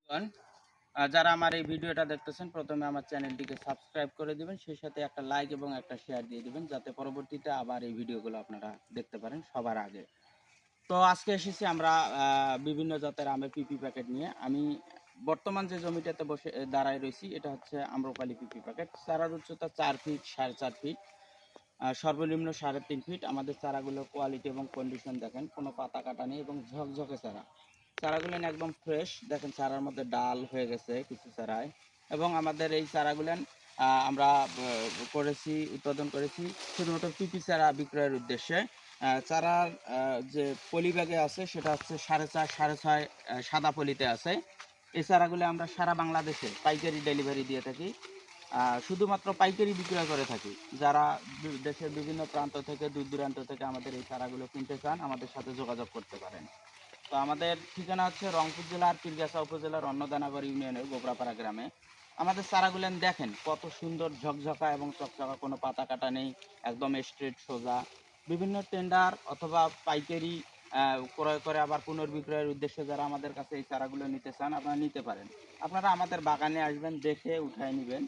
বন্ধুগণ, যারা আমার এই ভিডিওটা দেখতেছেন প্রথমে আমার চ্যানেলটিকে সাবস্ক্রাইব করে দিবেন, সেই সাথে একটা লাইক এবং একটা শেয়ার দিয়ে দিবেন যাতে পরবর্তীতে আবার এই ভিডিওগুলো আপনারা দেখতে পারেন সবার আগে। তো আজকে এসেছি আমরা বিভিন্ন জাতের আমের পিপি প্যাকেট নিয়ে। আমি বর্তমান যে জমিটাতে বসে দাঁড়ায় রয়েছি এটা হচ্ছে আম্রপালি পিপি প্যাকেট। চারার উচ্চতা ৪ ফিট ৪.৫ ফিট, সর্বনিম্ন ৩.৫ ফিট। আমাদের চারাগুলোর কোয়ালিটি এবং কন্ডিশন দেখেন, কোনো পাতা কাটা নেই এবং ঝকঝকে চারা। চারাগুলেন একদম ফ্রেশ, দেখেন চারার মধ্যে ডাল হয়ে গেছে কিছু চারায়। এবং আমাদের এই চারাগুলেন আমরা উৎপাদন করেছি শুধুমাত্র পিপি চারা বিক্রয়ের উদ্দেশ্যে। চারার যে পলি ব্যাগে আছে সেটা হচ্ছে ৪.৫ ৬.৫ সাদা পলিতে আছে। এই চারাগুলো আমরা সারা বাংলাদেশে পাইকারি ডেলিভারি দিয়ে থাকি। শুধুমাত্র পাইকারি বিক্রয় করে থাকি। যারা দেশের বিভিন্ন প্রান্ত থেকে দূর দূরান্ত থেকে আমাদের এই চারাগুলো কিনতে চান আমাদের সাথে যোগাযোগ করতে পারেন। তো আমাদের ঠিকানা হচ্ছে রংপুর জেলার পীরগাছা উপজেলার অন্নদানাগর ইউনিয়নের গোবরাপাড়া গ্রামে। আমাদের চারাগুলেন দেখেন কত সুন্দর ঝকঝকা এবং চকচকা, কোনো পাতা কাটা নেই, একদম স্ট্রেট সোজা। বিভিন্ন টেন্ডার অথবা পাইকারি ক্রয় করে আবার পুনর্বিক্রয়ের উদ্দেশ্যে যারা আমাদের কাছে এই চারাগুলো নিতে চান আপনারা নিতে পারেন। আপনারা আমাদের বাগানে আসবেন, দেখে উঠায় নেবেন,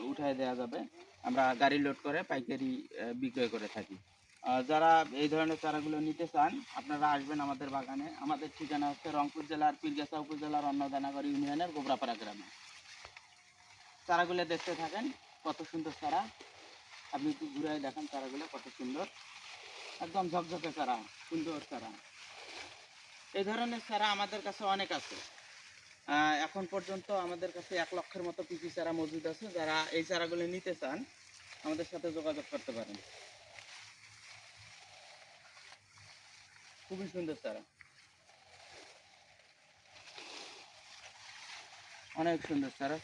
উঠায় দেওয়া যাবে। আমরা গাড়ি লোড করে পাইকারি বিক্রয় করে থাকি। যারা এই ধরনের চারাগুলো নিতে চান আপনারা আসবেন আমাদের বাগানে। আমাদের ঠিকানা হচ্ছে রংপুর জেলার পীরগাছা উপজেলার অন্নদানাগর ইউনিয়নের গোবরাপাড়া গ্রামে। চারাগুলো দেখতে থাকেন, কত সুন্দর চারা। আপনি একটু ঘুরাই দেখেন চারাগুলো কত সুন্দর, একদম ঝকঝকে চারা, সুন্দর চারা। এই ধরনের চারা আমাদের কাছে অনেক আছে। এখন পর্যন্ত আমাদের কাছে ১ লক্ষের মতো পিপি চারা মজুদ আছে। যারা এই চারাগুলো নিতে চান আমাদের সাথে যোগাযোগ করতে পারেন। খুবই সুন্দর চারা, অনেক সুন্দর চারা।